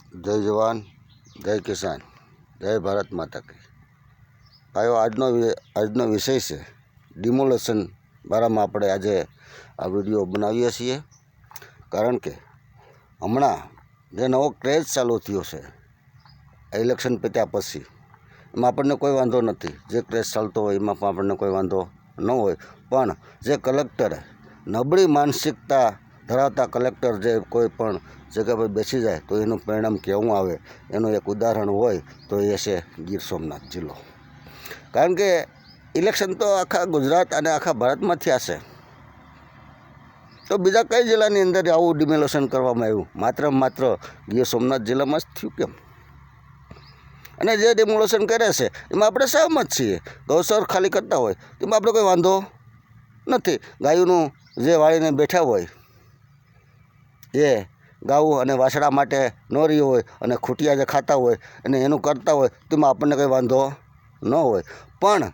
જય જવાન, જય કિસાન, જય ભારત માતા કી ભાઈઓ। આજનો વિષય છે ડિમોલેશન બારામાં આપણે આજે આ વિડીયો બનાવીએ છીએ, કારણ કે હમણાં જે નવો ક્રેઝ ચાલુ થયો છે ઇલેક્શન પત્યા પછી, એમાં આપણને કોઈ વાંધો નથી। જે ક્રેઝ ચાલતો હોય એમાં પણ આપણને કોઈ વાંધો ન હોય, પણ જે કલેક્ટરે નબળી માનસિકતા ધરાવતા કલેક્ટર જે કોઈ પણ જગ્યા પર બેસી જાય તો એનું પરિણામ કેવું આવે એનું એક ઉદાહરણ હોય તો એ છે ગીર સોમનાથ જિલ્લો। કારણ કે ઇલેક્શન તો આખા ગુજરાત અને આખા ભારતમાં થયા છે, તો બીજા કઈ જિલ્લાની અંદર આવું ડિમોલેશન કરવામાં આવ્યું? માત્ર ગીર સોમનાથ જિલ્લામાં જ થયું કેમ? અને જે ડિમોલેશન કરે છે એમાં આપણે સહમત છીએ। ગૌચર ખાલી કરતા હોય એમાં આપણે કોઈ વાંધો નથી। ગાયોનું જે વાળીને બેઠા હોય એ ગાવું અને વાછડા માટે ન રહ્યું હોય અને ખૂટિયા જે ખાતા હોય અને એનું કરતા હોય તેમાં આપણને કંઈ વાંધો ન હોય। પણ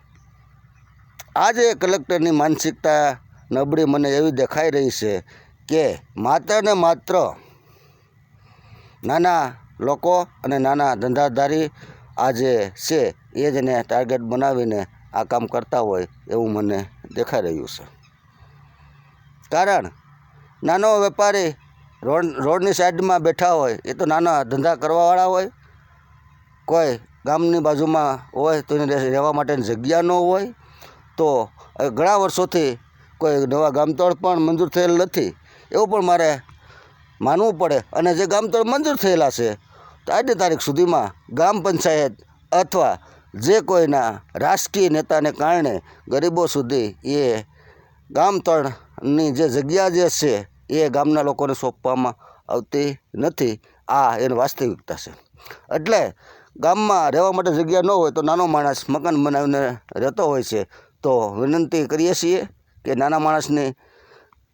આ જે કલેક્ટરની માનસિકતા નબળી મને એવી દેખાઈ રહી છે કે માત્ર ને માત્ર નાના લોકો અને નાના ધંધાદારી આ જે છે એ જ એને ટાર્ગેટ બનાવીને આ કામ કરતા હોય એવું મને દેખાઈ રહ્યું છે। કારણ નાનો વેપારી રોડની સાઈડમાં બેઠા હોય એ તો નાના ધંધા કરવાવાળા હોય, કોઈ ગામની બાજુમાં હોય તો એને રહેવા માટેની જગ્યા ન હોય, તો ઘણા વર્ષોથી કોઈ નવા ગામતળ પણ મંજૂર થયેલ નથી એવું પણ મારે માનવું પડે। અને જે ગામતળ મંજૂર થયેલા છે તો આજની તારીખ સુધીમાં ગ્રામ પંચાયત અથવા જે કોઈના રાજકીય નેતાને કારણે ગરીબો સુધી એ ગામતળની જે જગ્યા જે છે એ ગામના લોકોને સોંપવામાં આવતી નથી। આ એની વાસ્તવિકતા છે। એટલે ગામમાં રહેવા માટે જગ્યા ન હોય તો નાનો માણસ મકાન બનાવીને રહેતો હોય છે। તો વિનંતી કરીએ છીએ કે નાના માણસની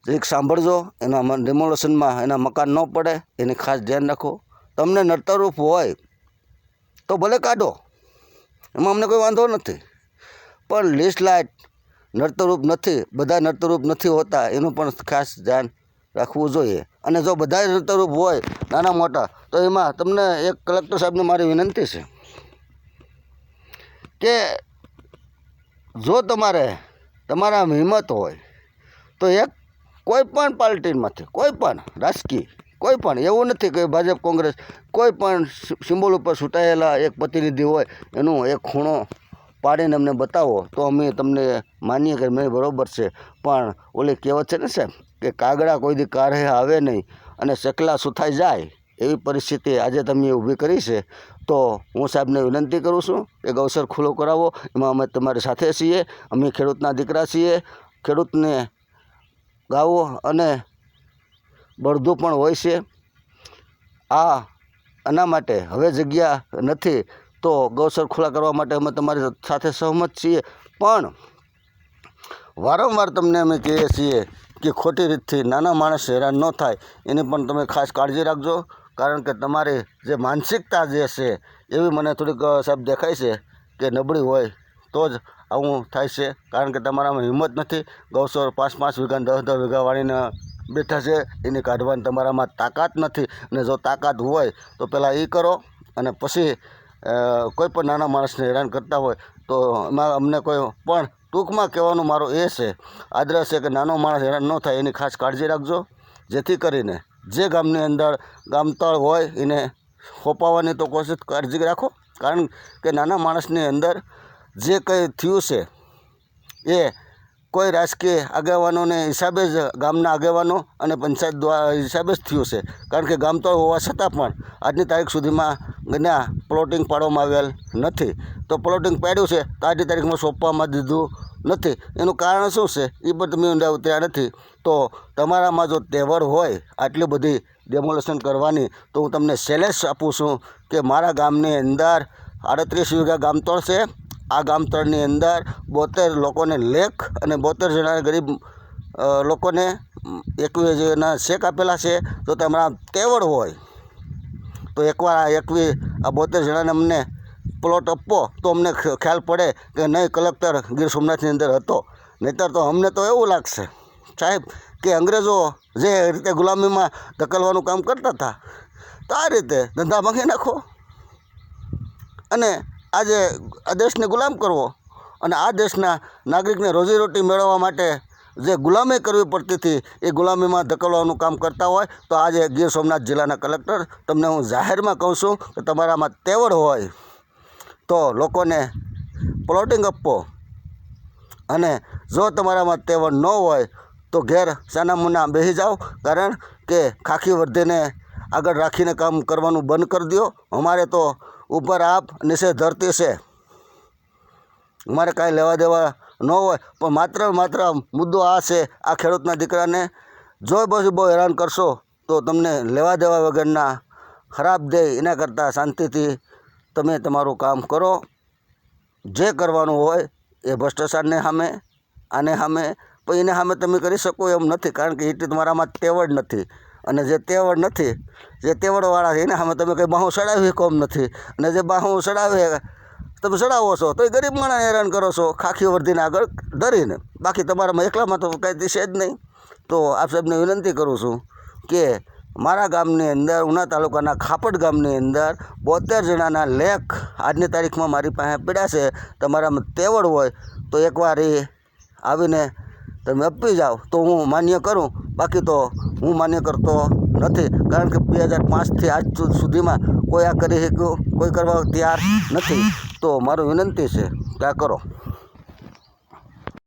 જરીક સાંભળજો, એના ડિમોલેશનમાં એના મકાન ન પડે એની ખાસ ધ્યાન રાખો। તમને નડતરરૂપ હોય તો ભલે કાઢો, એમાં અમને કોઈ વાંધો નથી, પણ લિસ્ટ લાઇટ નડતરરૂપ નથી, બધા નડતરરૂપ નથી હોતા એનું પણ ખાસ ધ્યાન રાખવું જોઈએ। અને જો બધા નડતરરૂપ હોય નાના મોટા તો એમાં તમને એક કલેક્ટર સાહેબને મારી વિનંતી છે કે જો તમારા હિંમત હોય તો એક કોઈ પણ પાર્ટીમાંથી, કોઈ પણ રાજકીય, કોઈ પણ એવું નથી કે ભાજપ કોંગ્રેસ, કોઈ પણ સિમ્બોલ ઉપર છૂટાયેલા એક પ્રતિનિધિ હોય એનું એક ખૂણો પાડીને અમને બતાવો તો અમે તમને માનીએ કે મેં બરાબર છે। પણ ઓલી કહેવત છે ને સાહેબ કે કાગડા કોઈ દી કારે આવે નહીં અને ચકલા સુથાઈ જાય, એવી પરિસ્થિતિ આજે તમે ઊભી કરી છે। તો હું સાહેબને વિનંતી કરું છું કે ગૌચર ખુલ્લો કરાવો, એમાં અમે તમારી સાથે છીએ। અમે ખેડૂતના દીકરા છીએ, ખેડૂતને ગાવું અને બળદું પણ હોય છે। આના માટે હવે જગ્યા નથી તો ગૌચર ખુલ્લા કરવા માટે અમે તમારી સાથે સહમત છીએ। પણ વારંવાર તમને અમે કહીએ છીએ કે ખોટી રીતથી નાના માણસ હેરાન ન થાય એની પણ તમે ખાસ કાળજી રાખજો। કારણ કે તમારી જે માનસિકતા જે છે એવી મને થોડીક સાહેબ દેખાય છે કે નબળી હોય તો જ આવું થાય છે। કારણ કે તમારામાં હિંમત નથી, ગૌચર 5-5 વીઘા 10-10 વીઘા વાળીને બેઠા છે, એની કાઢવાની તમારામાં તાકાત નથી। અને જો તાકાત હોય તો પહેલાં એ કરો અને પછી કોઈ પણ નાના માણસને હેરાન કરતા હોય તો એમાં અમને કોઈ પણ ટૂંકમાં કહેવાનું મારો એ છે, આગ્રહ છે કે નાનો માણસ હેરાન ન થાય એની ખાસ કાળજી રાખજો, જેથી કરીને જે ગામની અંદર ગામતળ હોય એને સોંપાવવાની તો કોશિશ કાળજી રાખો। કારણ કે નાના માણસની અંદર જે કંઈ થયું છે એ કોઈ રાજકીય આગેવાનોને હિસાબે જ ગામના આગેવાનો અને પંચાયત દ્વારા હિસાબે જ થયું છે। કારણ કે ગામતળ હોવા છતાં પણ આજની તારીખ સુધીમાં જ્યાં પ્લોટિંગ પાડવામાં આવેલ નથી, તો પ્લોટિંગ પાડ્યું છે તો આજની તારીખમાં સોંપવામાં દીધું નથી। એનું કારણ શું છે એ પણ તમે ઊંડા ઉતર્યા નથી। તો તમારામાં જો તેવડ હોય આટલી બધી ડેમોલેશન કરવાની તો હું તમને ચેલેન્જ આપું છું કે મારા ગામની અંદર 38 વીઘા ગામતળ છે, આ ગામતળની અંદર 72 લોકોને લેખ અને 72 જણા ગરીબ લોકોને 21 જેના ચેક આપેલા છે। તો તમારા તેવડ હોય તો એકવાર આ 72 જણાને અમને પ્લોટ આપવો તો અમને ખ્યાલ પડે કે નહીં કલેક્ટર ગીર સોમનાથની અંદર હતો। નહીંતર તો અમને તો એવું લાગશે સાહેબ કે અંગ્રેજો જે રીતે ગુલામીમાં ધકેલવાનું કામ કરતા હતા તો આ રીતે ધંધા ભાંગી નાખો અને આજે આ દેશને ગુલામ કરવો અને આ દેશના નાગરિકને રોજીરોટી મેળવવા માટે જે ગુલામી કરવી પડતી હતી એ ગુલામીમાં ધકેલવાનું કામ કરતા હોય તો આજે ગીર સોમનાથ જિલ્લાના કલેક્ટર તમને હું જાહેરમાં કહું છું કે તમારામાં તેવડ હોય તો લોકોને પ્લોટિંગ આપો અને જો તમારામાં તેવડ ન હોય તો ઘેર સાનામુના બેસી જાઓ, કારણ કે ખાખી વર્ધીને આગળ રાખીને કામ કરવાનું બંધ કરી દો. અમારે તો ઉપર આપ નીચે ધરતી છે, અમારે કાંઈ લેવા દેવા ન હોય, પણ માત્ર મુદ્દો આ છે, આ ખેડૂતના દીકરાને જો બહુ હેરાન કરશો તો તમને લેવા દેવા વગરના ખરાબ દે, એના કરતાં શાંતિથી તમે તમારું કામ કરો. જે કરવાનું હોય એ ભ્રષ્ટાચારને સામે આને સામે પણ એને સામે તમે કરી શકો એમ નથી, કારણ કે એ તમારામાં તેવડ નથી. અને જે તેવડ નથી, જે તેવડવાળા છે એને સામે તમે કંઈ બાહું ચડાવી કોમ નથી. અને જે બાહું ચડાવે તમે ચડાવો છો તો એ ગરીબ માણસને હેરાન કરો છો ખાખી વર્ધીને આગળ ધરીને. બાકી તમારામાં એકલામાં તો કાંઈ દિશે જ નહીં. તો આપ સાહેબને વિનંતી કરું છું કે મારા ગામની અંદર, ઉના તાલુકાના ખાપડ ગામની અંદર 72 જણાના લેખ આજની તારીખમાં મારી પાસે પડ્યા છે. તમારામાં તેવડ હોય તો એકવાર એ આવીને તમે આપી જાઓ તો હું માન્ય કરું, બાકી તો હું માન્ય કરતો નથી. કારણ કે 2005થી આજ સુધીમાં કોઈ આ કરી શક્યું, કોઈ કરવા તૈયાર નથી. તો મારું વિનંતી છે કે આ કરો.